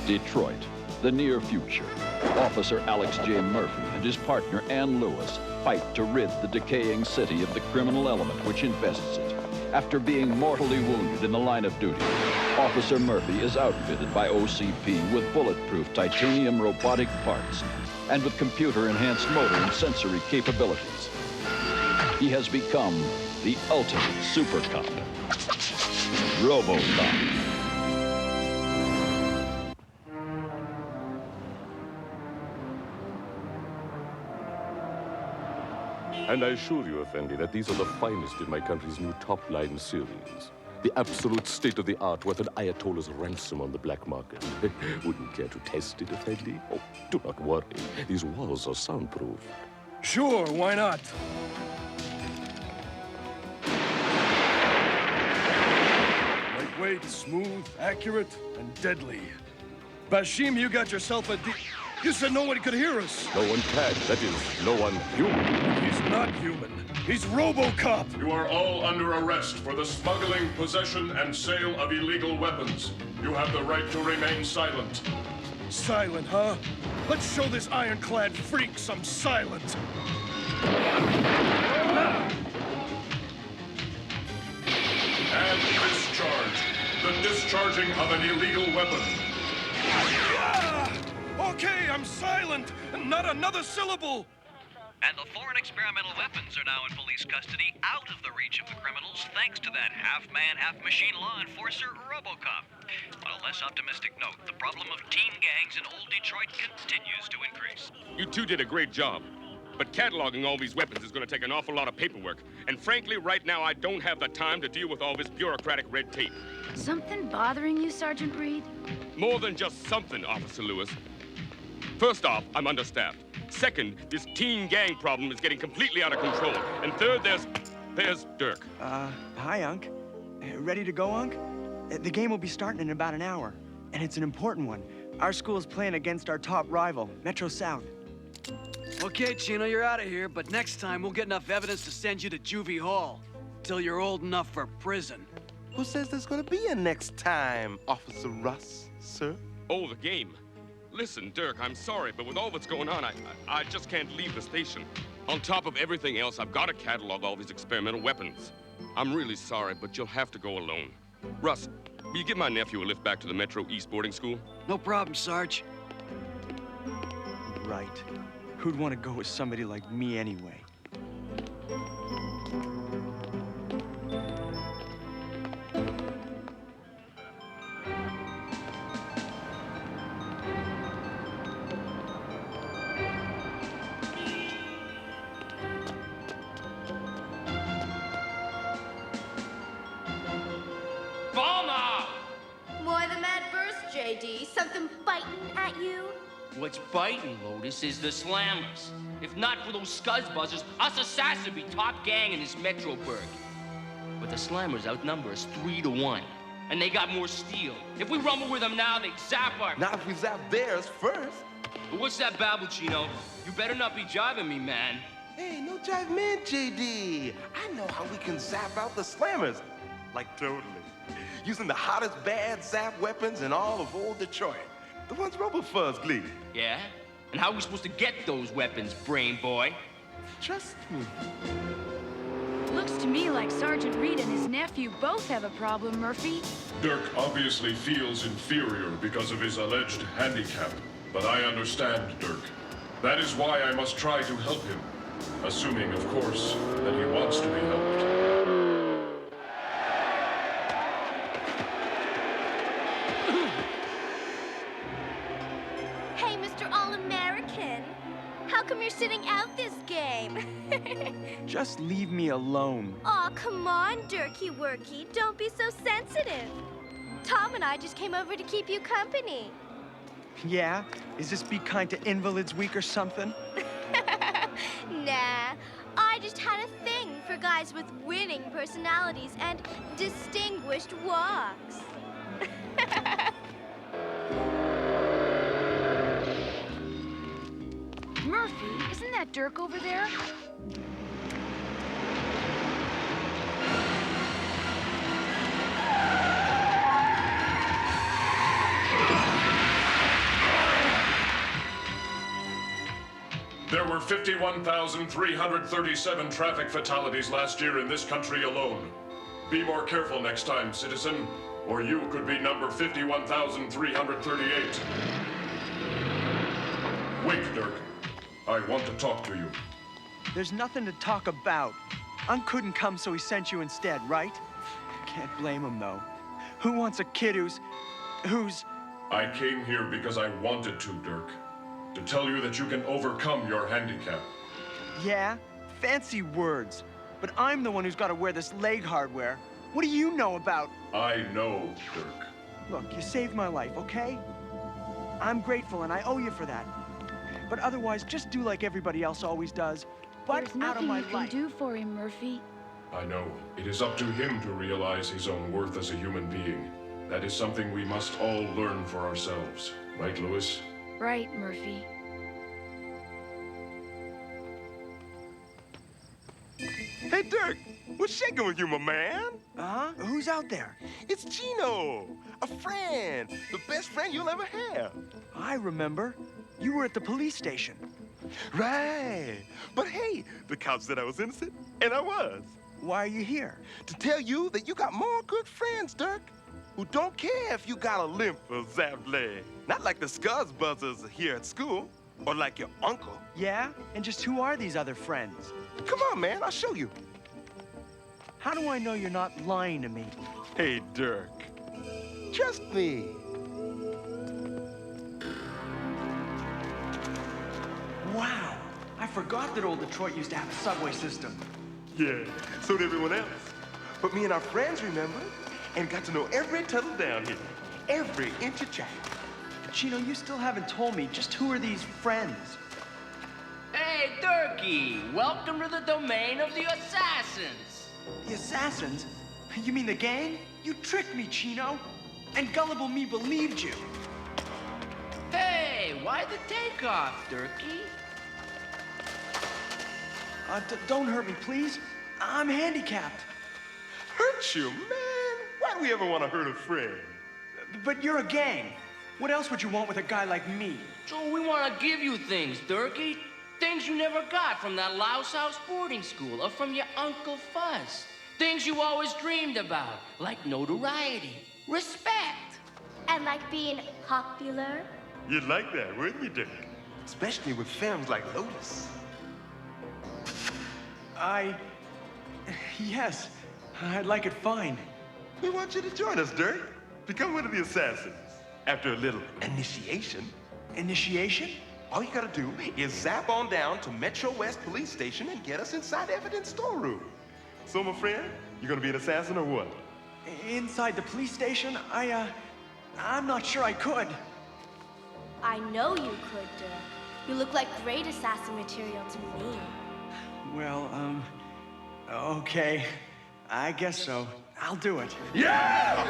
Detroit, the near future. Officer Alex J. Murphy and his partner Ann Lewis fight to rid the decaying city of the criminal element which infests it. After being mortally wounded in the line of duty, Officer Murphy is outfitted by OCP with bulletproof titanium robotic parts and with computer-enhanced motor and sensory capabilities. He has become the ultimate super cop, Robocop. And I assure you, Effendi, that these are the finest in my country's new top-line series. The absolute state-of-the-art worth an Ayatollah's ransom on the black market. Wouldn't care to test it, Effendi? Oh, do not worry. These walls are soundproof. Sure, why not? Lightweight, smooth, accurate, and deadly. Bashim, you got yourself a You said no one could hear us. No one can. That is, no one human. He's not human. He's Robocop. You are all under arrest for the smuggling, possession, and sale of illegal weapons. You have the right to remain silent. Silent, huh? Let's show this ironclad freak some silent. And discharge. The discharging of an illegal weapon. Okay, I'm silent. Not another syllable. And the foreign experimental weapons are now in police custody, out of the reach of the criminals, thanks to that half-man, half-machine law enforcer, Robocop. On a less optimistic note, the problem of teen gangs in old Detroit continues to increase. You two did a great job. But cataloging all these weapons is going to take an awful lot of paperwork. And frankly, right now, I don't have the time to deal with all this bureaucratic red tape. Something bothering you, Sergeant Reed? More than just something, Officer Lewis. First off, I'm understaffed. Second, this teen gang problem is getting completely out of control. And third, there's Dirk. Hi, Unc. Ready to go, Unc? The game will be starting in about an hour, and it's an important one. Our school is playing against our top rival, Metro South. Okay, Chino, you're out of here, but next time we'll get enough evidence to send you to Juvie Hall. Till you're old enough for prison. Who says there's gonna be a next time, Officer Russ, sir? Oh, the game. Listen, Dirk, I'm sorry, but with all that's going on, I just can't leave the station. On top of everything else, I've got to catalog all these experimental weapons. I'm really sorry, but you'll have to go alone. Russ, will you give my nephew a lift back to the Metro East boarding school? No problem, Sarge. Right. Who'd want to go with somebody like me anyway? More the mad burst, JD. Something biting at you? What's biting, Lotus, is the Slammers. If not for those scuzzbuzzers, us assassins would be top gang in this Metroburg. But the Slammers outnumber us 3-1. And they got more steel. If we rumble with them now, they zap our... Not if we zap theirs first. But what's that babble, Chino? You better not be jiving me, man. Hey, no jive man, JD. I know how we can zap out the Slammers. Like, totally. Using the hottest bad zap weapons in all of old Detroit. The ones RoboFuzz gleaned. Yeah? And how are we supposed to get those weapons, brain boy? Trust me. Looks to me like Sergeant Reed and his nephew both have a problem, Murphy. Dirk obviously feels inferior because of his alleged handicap, but I understand Dirk. That is why I must try to help him, assuming, of course, that he wants to be helped. Hey, Mr. All-American. How come you're sitting out this game? Just leave me alone. Aw, come on, Dirky Worky. Don't be so sensitive. Tom and I just came over to keep you company. Yeah? Is this Be Kind to Invalids Week or something? Nah, I just had a thing for guys with winning personalities and distinguished walks. Murphy, isn't that Dirk over there? There were 51,337 traffic fatalities last year in this country alone. Be more careful next time, citizen, or you could be number 51,338. Wait, Dirk. I want to talk to you. There's nothing to talk about. Unc couldn't come, so he sent you instead, right? Can't blame him, though. Who wants a kid who's... I came here because I wanted to, Dirk. To tell you that you can overcome your handicap. Yeah? Fancy words. But I'm the one who's got to wear this leg hardware. What do you know about... I know, Dirk. Look, you saved my life, okay? I'm grateful, and I owe you for that. But otherwise, just do like everybody else always does. Butt out of my life. There's nothing you can do for him, Murphy. I know. It is up to him to realize his own worth as a human being. That is something we must all learn for ourselves. Right, Lewis? Right, Murphy. Hey, Dirk, what's shaking with you, my man? Who's out there? It's Chino, a friend, the best friend you'll ever have. I remember. You were at the police station. Right. But hey, the cops said I was innocent, and I was. Why are you here? To tell you that you got more good friends, Dirk, who don't care if you got a limp or zapped leg. Not like the Scuzz Buzzers here at school, or like your uncle. Yeah? And just who are these other friends? Come on, man, I'll show you. How do I know you're not lying to me? Hey, Dirk, trust me. Wow, I forgot that old Detroit used to have a subway system. Yeah, so did everyone else. But me and our friends remember and got to know every tunnel down here, every inch of track. Chino, you still haven't told me just who are these friends? Hey, Durkee! Welcome to the domain of the assassins! The assassins? You mean the gang? You tricked me, Chino. And gullible me believed you. Hey, why the takeoff, Durkee? Don't hurt me, please. I'm handicapped. Hurt you, man? Why do we ever want to hurt a friend? But you're a gang. What else would you want with a guy like me? So we want to give you things, Durkee. Things you never got from that Louse House boarding school or from your Uncle Fuzz. Things you always dreamed about, like notoriety, respect. And like being popular. You'd like that, wouldn't you, Dirk? Especially with films like Lotus. Yes, I'd like it fine. We want you to join us, Dirk. Become one of the assassins. After a little initiation. Initiation? All you gotta do is zap on down to Metro West Police Station and get us inside evidence storeroom. So, my friend, you gonna be an assassin or what? Inside the police station? I'm not sure I could. I know you could, Dirk. You look like great assassin material to me. Well, okay. I guess so. I'll do it. Yeah!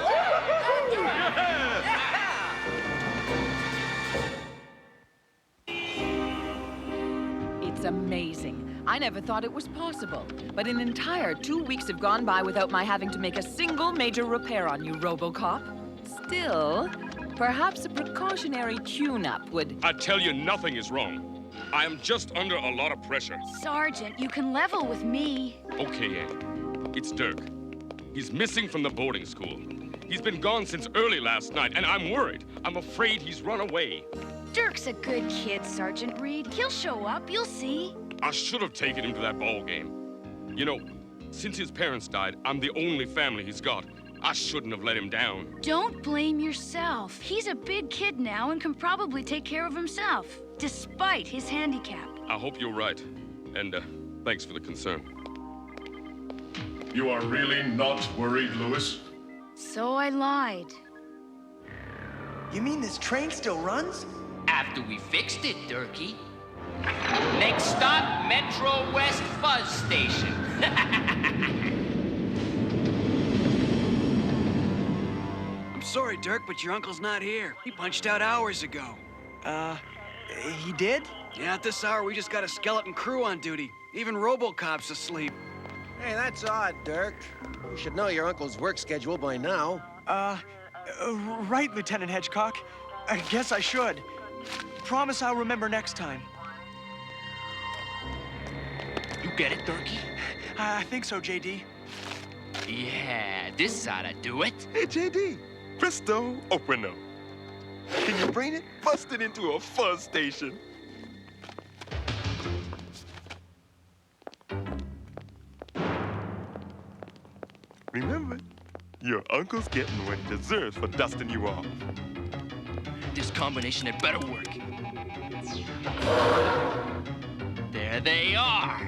It's amazing. I never thought it was possible. But an entire 2 weeks have gone by without my having to make a single major repair on you, Robocop. Still, perhaps a precautionary tune-up would... I tell you, nothing is wrong. I am just under a lot of pressure. Sergeant, you can level with me. Okay, Ann. It's Dirk. He's missing from the boarding school. He's been gone since early last night, and I'm worried. I'm afraid he's run away. Dirk's a good kid, Sergeant Reed. He'll show up, you'll see. I should have taken him to that ball game. You know, since his parents died, I'm the only family he's got. I shouldn't have let him down. Don't blame yourself. He's a big kid now and can probably take care of himself, despite his handicap. I hope you're right. And thanks for the concern. You are really not worried, Lewis? So I lied. You mean this train still runs? After we fixed it, Durkee. Next stop, Metro West Fuzz Station. I'm sorry, Dirk, but your uncle's not here. He punched out hours ago. He did? Yeah, at this hour, we just got a skeleton crew on duty. Even Robocop's asleep. Hey, that's odd, Dirk. You should know your uncle's work schedule by now. Right, Lieutenant Hedgecock. I guess I should. Promise I'll remember next time. get it, Durkee? I think so, JD. Yeah, this ought to do it. Hey, JD. Presto, operano. Can you bring it? Bust it into a fuzz station. Remember, your uncle's getting what he deserves for dusting you off. This combination had better work. There they are.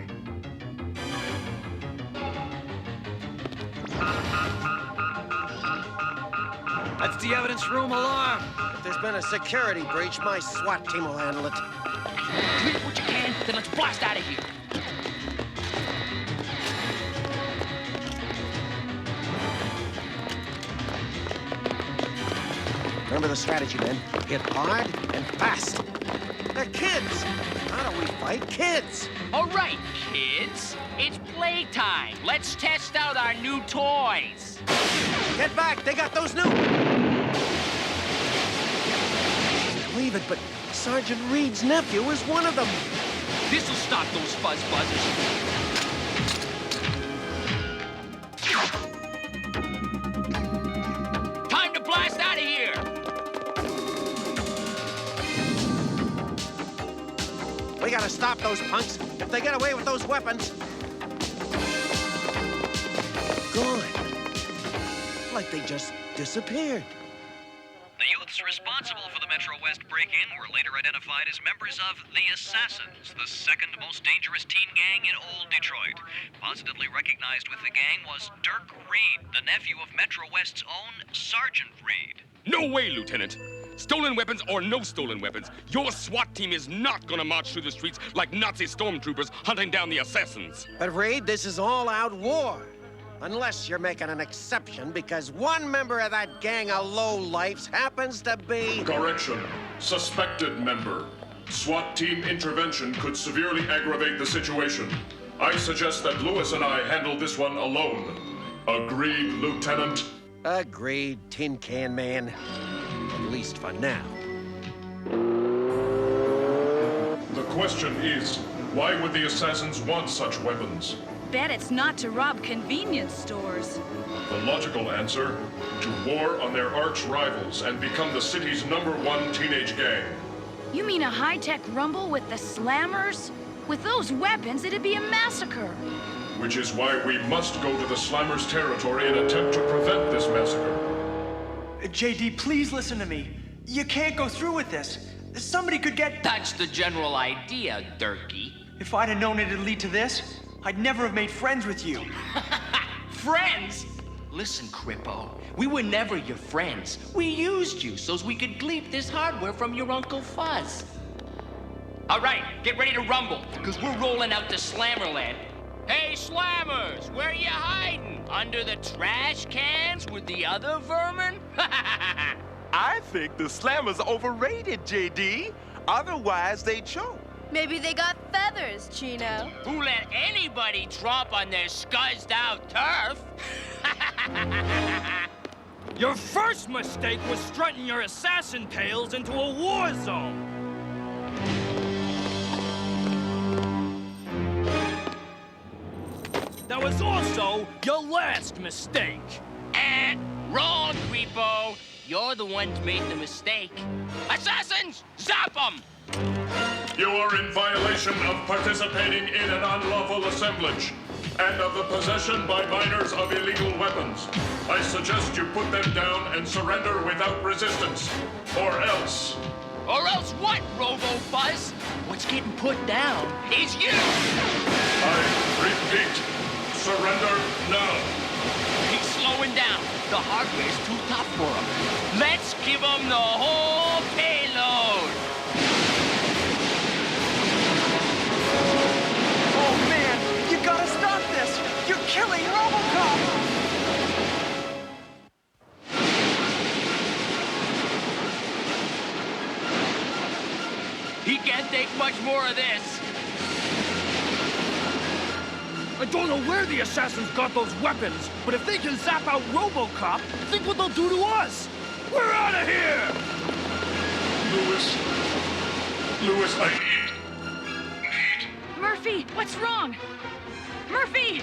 That's the evidence room alarm. If there's been a security breach, my SWAT team will handle it. Clear what you can, then let's blast out of here. Remember the strategy, men. Hit hard and fast. They're kids. How do we fight kids? All right, kids. It's playtime. Let's test out our new toys. Get back. They got those new... Believe it, but Sergeant Reed's nephew is one of them. This'll stop those fuzz buzzers. Time to blast out of here! We gotta stop those punks if they get away with those weapons. Gone. Like they just disappeared. The youths responsible for the Metro West break-in were later identified as members of the Assassins, the second most dangerous teen gang in old Detroit. Positively recognized with the gang was Dirk Reed, the nephew of Metro West's own Sergeant Reed. No way, Lieutenant. Stolen weapons or no stolen weapons, your SWAT team is not gonna march through the streets like Nazi stormtroopers hunting down the assassins. But Reed, this is all-out war. Unless you're making an exception because one member of that gang of lowlifes happens to be... Correction. Suspected member. SWAT team intervention could severely aggravate the situation. I suggest that Lewis and I handle this one alone. Agreed, Lieutenant? Agreed, Tin Can Man. At least for now. The question is, why would the assassins want such weapons? Bet it's not to rob convenience stores. The logical answer, to war on their arch rivals and become the city's #1 teenage gang. You mean a high-tech rumble with the Slammers? With those weapons, it'd be a massacre. Which is why we must go to the Slammers' territory and attempt to prevent this massacre. JD, please listen to me. You can't go through with this. Somebody could get... That's the general idea, Durkee. If I'd have known it'd lead to this, I'd never have made friends with you. Friends? Listen, Crippo, we were never your friends. We used you so's we could gleep this hardware from your Uncle Fuzz. All right, get ready to rumble, because we're rolling out to Slammerland. Hey, Slammers, where you hiding? Under the trash cans with the other vermin? I think the Slammers are overrated, JD. Otherwise, they choke. Maybe they got feathers, Chino. Who let anybody tromp on their scuzzed-out turf? Your first mistake was strutting your assassin tails into a war zone. That was also your last mistake. Wrong, Creepo. You're the one who made the mistake. Assassins, zap them! You are in violation of participating in an unlawful assemblage and of the possession by minors of illegal weapons. I suggest you put them down and surrender without resistance, or else... Or else what, Robo-Fuzz? What's getting put down is you! I repeat, surrender now. He's slowing down. The hardware's too tough for him. Let's give him the whole payload! Oh, man! You gotta stop this! You're killing Robocop! He can't take much more of this. I don't know where the assassins got those weapons, but if they can zap out Robocop, think what they'll do to us! We're out of here! Lewis, I need... Murphy, what's wrong? Murphy!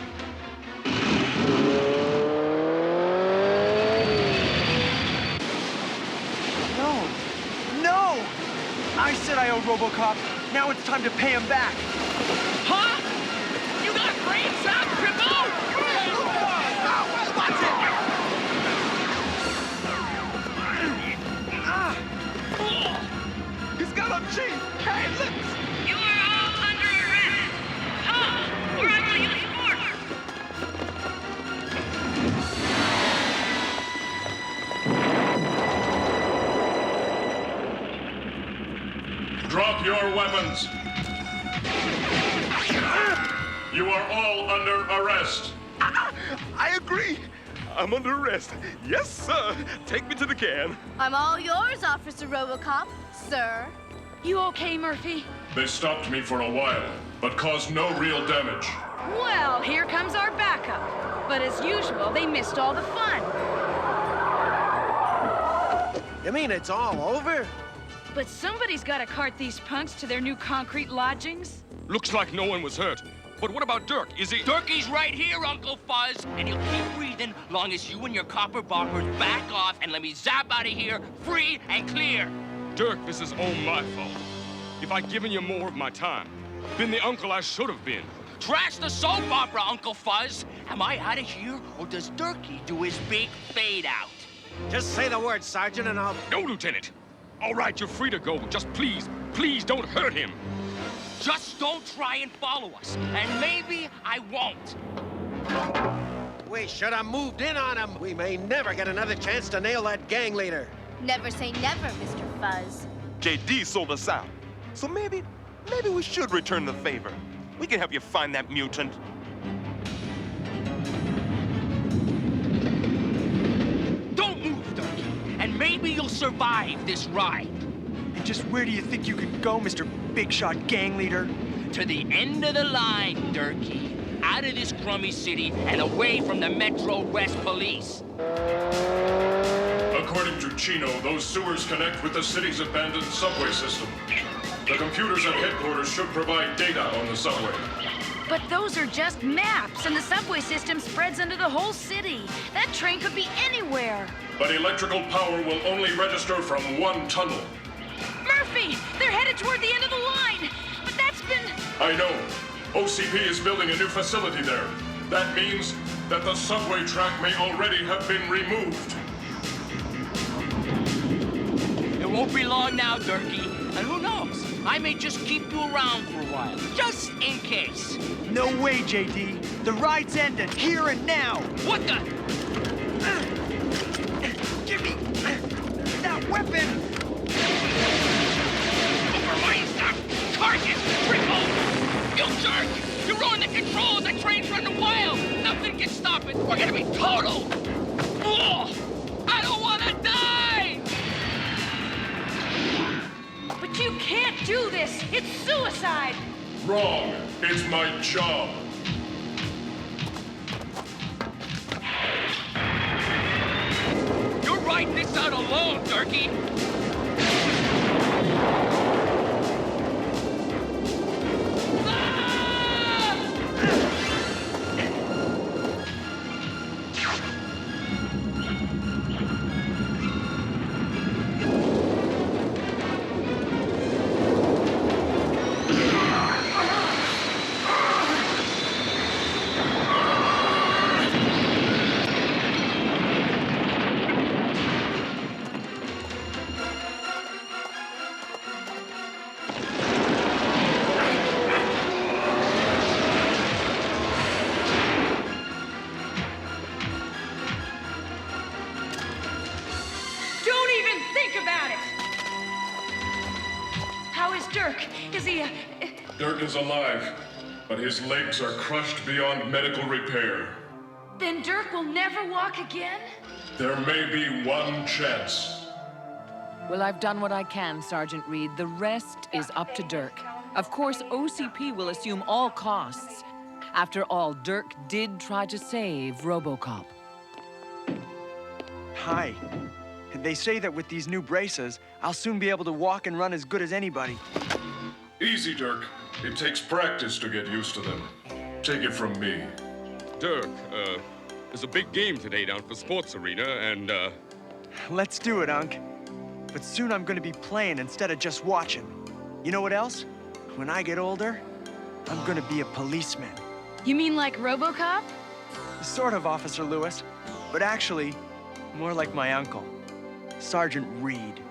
No! No! I said I owed Robocop. Now it's time to pay him back. Huh? You got brains out, Cripple? Watch it! He's got a chief! Hey, look! You are all under arrest! Huh? Or I will use force! Drop your weapons! You are all under arrest! I agree! I'm under arrest. Yes, sir. Take me to the can. I'm all yours, Officer Robocop, sir. You okay, Murphy? They stopped me for a while, but caused no real damage. Well, here comes our backup. But as usual, they missed all the fun. You mean it's all over? But somebody's got to cart these punks to their new concrete lodgings. Looks like no one was hurt. But what about Dirk? Is he... Turkey's right here, Uncle Fuzz, and he'll keep breathing long as you and your copper boppers back off and let me zap out of here free and clear. Dirk, this is all my fault. If I'd given you more of my time, been the uncle I should have been. Trash the soap opera, Uncle Fuzz. Am I out of here, or does Durkee do his big fade out? Just say the word, Sergeant, and I'll... No, Lieutenant. All right, you're free to go, but just please, please don't hurt him. Just don't try and follow us, and maybe I won't. We should have moved in on him. We may never get another chance to nail that gang leader. Never say never, Mr. Fuzz. JD sold us out. So maybe we should return the favor. We can help you find that mutant. Don't move, Durkee, and maybe you'll survive this ride. And just where do you think you could go, Mr. Big Shot Gang Leader? To the end of the line, Durkee. Out of this crummy city and away from the Metro West Police. According to Chino, those sewers connect with the city's abandoned subway system. The computers at headquarters should provide data on the subway. But those are just maps, and the subway system spreads into the whole city. That train could be anywhere. But electrical power will only register from one tunnel. Murphy! They're headed toward the end of the line! But that's been... I know. OCP is building a new facility there. That means that the subway track may already have been removed. It won't be long now, Durkee. And who knows? I may just keep you around for a while, just in case. No way, JD. The ride's ended, here and now. What the? Give me that weapon. Overmind stuff! Carcass! Cripple! You jerk! You ruined the controls! The train's running wild! Nothing can stop it! We're gonna be total! Ugh! I don't wanna die! But you can't do this! It's suicide! Wrong. It's my job. You're riding this out alone, Durkee! Dirk is alive, but his legs are crushed beyond medical repair. Then Dirk will never walk again? There may be one chance. Well, I've done what I can, Sergeant Reed. The rest is up to Dirk. Of course, OCP will assume all costs. After all, Dirk did try to save Robocop. Hi. They say that with these new braces, I'll soon be able to walk and run as good as anybody. Easy, Dirk. It takes practice to get used to them. Take it from me. Dirk, there's a big game today down at the sports arena, and, Let's do it, Unc. But soon I'm gonna be playing instead of just watching. You know what else? When I get older, I'm gonna be a policeman. You mean like Robocop? Sort of, Officer Lewis. But actually, more like my uncle, Sergeant Reed.